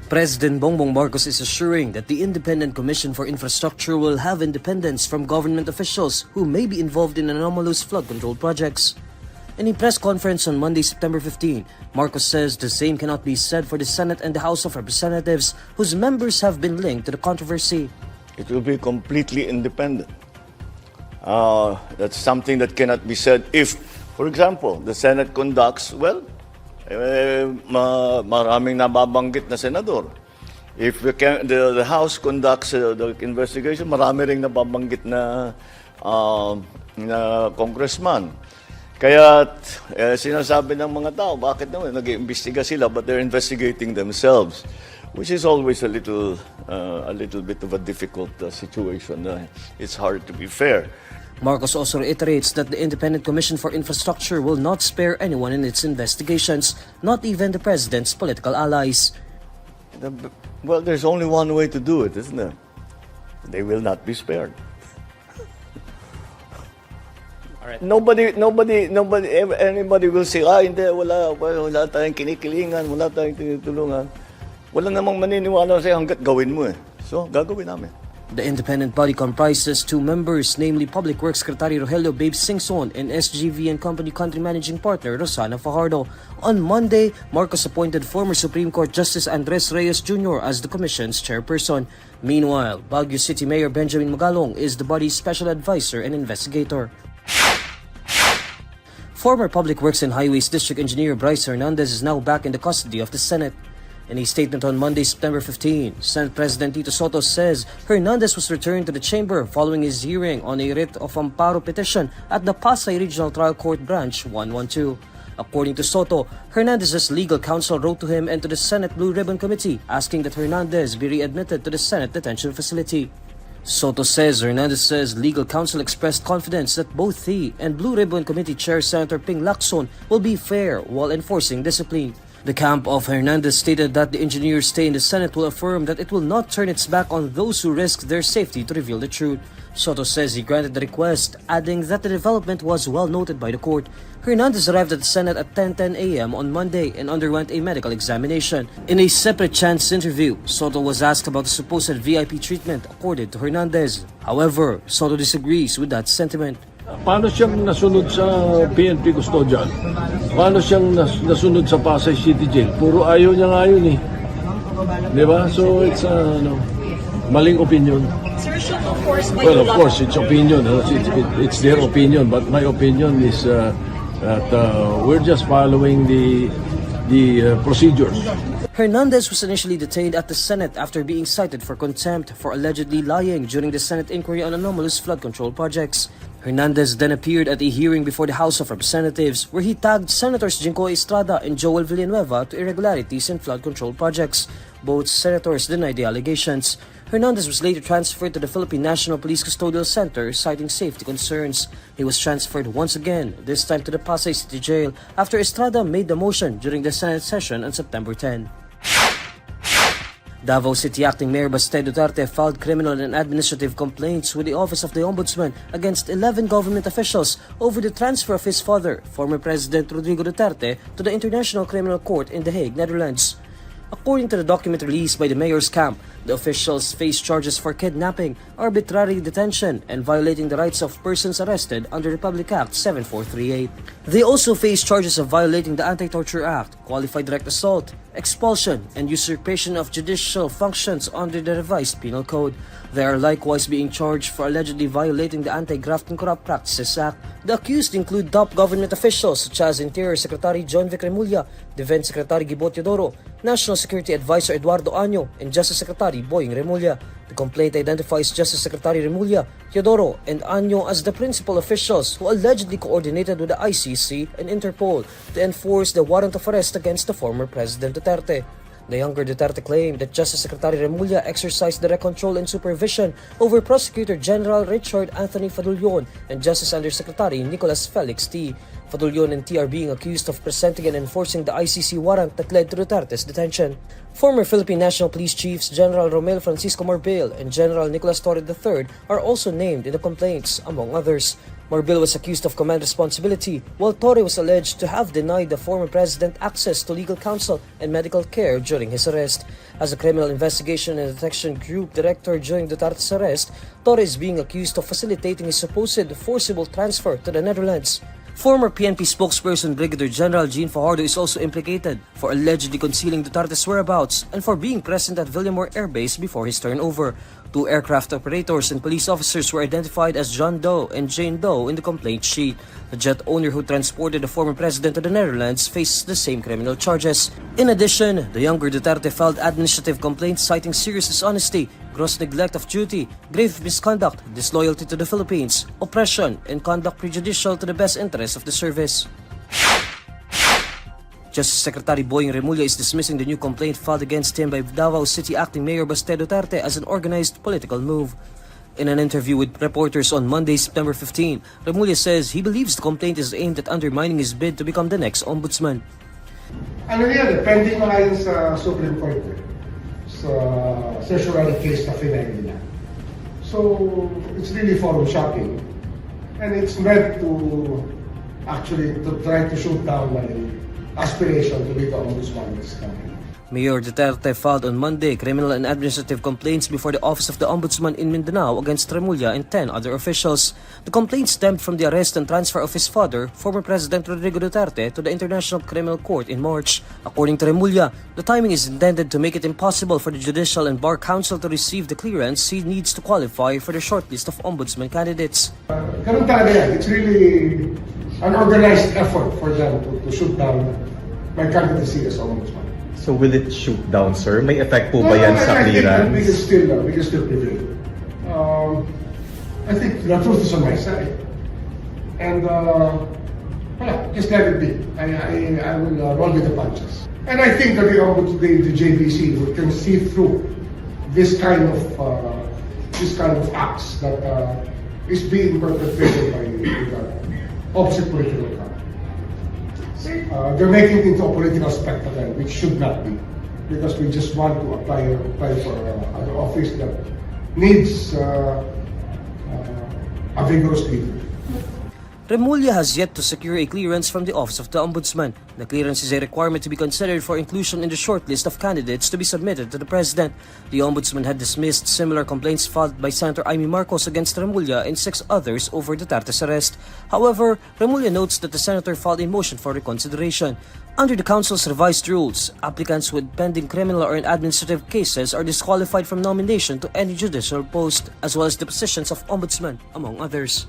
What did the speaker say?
President Bongbong Marcos is assuring that the Independent Commission for Infrastructure will have independence from government officials who may be involved in anomalous flood control projects. In a press conference on Monday, September 15, Marcos says the same cannot be said for the Senate and the House of Representatives, whose members have been linked to the controversy. It will be completely independent. That's something that cannot be said if, for example, the Senate conducts, maraming nababanggit na senador. If the House conducts the investigation, marami ring nababanggit na congressman. Kaya sinasabi ng mga tao, bakit naman nag-iimbestiga sila but they're investigating themselves, which is always a little bit of a difficult situation. It's hard to be fair. Marcos also reiterates that the Independent Commission for Infrastructure will not spare anyone in its investigations, not even the president's political allies. Well, there's only one way to do it, isn't there? They will not be spared. Alright. Anybody will say, hindi, wala tayong kinikilingan, wala tayong tinutulungan. Wala namang maniniwala sa'yo hanggat gawin mo eh. So, gagawin namin. The independent body comprises two members, namely Public Works Secretary Rogelio Babe Singson and SGV and Company Country Managing Partner Rosana Fajardo. On Monday, Marcos appointed former Supreme Court Justice Andres Reyes Jr. as the commission's chairperson. Meanwhile, Baguio City Mayor Benjamin Magalong is the body's special advisor and investigator. Former Public Works and Highways District Engineer Brice Hernandez is now back in the custody of the Senate. In a statement on Monday, September 15, Senate President Sotto says Hernandez was returned to the chamber following his hearing on a writ of amparo petition at the Pasay Regional Trial Court Branch 112. According to Sotto, Hernandez's legal counsel wrote to him and to the Senate Blue Ribbon Committee asking that Hernandez be readmitted to the Senate detention facility. Sotto says Hernandez's legal counsel expressed confidence that both he and Blue Ribbon Committee Chair Senator Ping Lacson will be fair while enforcing discipline. The camp of Hernandez stated that the engineer's stay in the Senate will affirm that it will not turn its back on those who risk their safety to reveal the truth. Sotto says he granted the request, adding that the development was well noted by the court. Hernandez arrived at the Senate at 10:10 a.m. on Monday and underwent a medical examination. In a separate chance interview, Sotto was asked about the supposed VIP treatment accorded to Hernandez. However, Sotto disagrees with that sentiment. Paano siyang nasunod sa PNP custodian? Paano siyang nasunod sa Pasay City Jail? Puro ayaw niya nga yun eh. Di ba? So it's maling opinion. Well, of course, it's opinion. It's their opinion. But my opinion is that we're just following the procedures. Hernandez was initially detained at the Senate after being cited for contempt for allegedly lying during the Senate inquiry on anomalous flood control projects. Hernandez then appeared at a hearing before the House of Representatives where he tagged Senators Jinko Estrada and Joel Villanueva to irregularities in flood control projects. Both senators denied the allegations. Hernandez was later transferred to the Philippine National Police Custodial Center citing safety concerns. He was transferred once again, this time to the Pasay City Jail after Estrada made the motion during the Senate session on September 10. Davao City Acting Mayor Baste Duterte filed criminal and administrative complaints with the Office of the Ombudsman against 11 government officials over the transfer of his father, former President Rodrigo Duterte, to the International Criminal Court in The Hague, Netherlands. According to the document released by the mayor's camp, the officials face charges for kidnapping, arbitrary detention, and violating the rights of persons arrested under Republic Act 7438. They also face charges of violating the Anti-Torture Act, qualified direct assault, expulsion, and usurpation of judicial functions under the revised Penal Code. They are likewise being charged for allegedly violating the Anti-Graft and Corrupt Practices Act. The accused include top government officials such as Interior Secretary John Vic Remulla, Defense Secretary Gibot Teodoro, National Security Advisor Eduardo Año, and Justice Secretary Boying Remulla. The complaint identifies Justice Secretary Remulla, Teodoro, and Año as the principal officials who allegedly coordinated with the ICC and Interpol to enforce the warrant of arrest against the former President Duterte. The younger Duterte claimed that Justice Secretary Remulla exercised direct control and supervision over Prosecutor General Richard Anthony Fadulyon and Justice Undersecretary Nicolas Felix T. Fadulyon and T are being accused of presenting and enforcing the ICC warrant that led to Duterte's detention. Former Philippine National Police Chiefs General Romel Francisco Marbel and General Nicolas Torre III are also named in the complaints, among others. Marbil was accused of command responsibility, while Torre was alleged to have denied the former president access to legal counsel and medical care during his arrest. As a criminal investigation and detection group director during Duterte's arrest, Torre is being accused of facilitating his supposed forcible transfer to the Netherlands. Former PNP spokesperson Brigadier General Jean Fajardo is also implicated for allegedly concealing Duterte's whereabouts and for being present at Villamor Air Base before his turnover. 2 aircraft operators and police officers were identified as John Doe and Jane Doe in the complaint sheet. The jet owner who transported the former president to the Netherlands faces the same criminal charges. In addition, the younger Duterte filed administrative complaints citing serious dishonesty, gross neglect of duty, grave misconduct, disloyalty to the Philippines, oppression, and conduct prejudicial to the best interests of the service. Justice Secretary Boying Remulla is dismissing the new complaint filed against him by Davao City Acting Mayor Baste Duterte as an organized political move. In an interview with reporters on Monday, September 15, Remulla says he believes the complaint is aimed at undermining his bid to become the next ombudsman. Ano yan, pending na ngayon sa Supreme Court sa sessional case na final nila. So, it's really forum shopping. And it's meant to actually try to shoot down my aspiration to be the ombudsman in this country. Mayor Duterte filed on Monday criminal and administrative complaints before the Office of the Ombudsman in Mindanao against Remulla and 10 other officials. The complaints stemmed from the arrest and transfer of his father, former President Rodrigo Duterte, to the International Criminal Court in March. According to Remulla, the timing is intended to make it impossible for the Judicial and Bar Council to receive the clearance he needs to qualify for the shortlist of ombudsman candidates. Ganun talaga yan. It's really an organized effort for them to shoot down my candidacy as ombudsman. So will it shoot down, sir? May effect po ba yan sa clearance? We can still prevail. I think the truth is on my side. And just let it be. I will roll with the punches. And I think that the JBC can see through this kind of acts that is being perpetrated by the opposite political party. They're making it into a political spectacle, which should not be, because we just want to apply for an office that needs a vigorous leader. Remulla has yet to secure a clearance from the Office of the Ombudsman. The clearance is a requirement to be considered for inclusion in the shortlist of candidates to be submitted to the President. The Ombudsman had dismissed similar complaints filed by Senator Amy Marcos against Remulla and 6 others over Duterte's arrest. However, Remulla notes that the Senator filed a motion for reconsideration. Under the Council's revised rules, applicants with pending criminal or administrative cases are disqualified from nomination to any judicial post, as well as the positions of Ombudsman, among others.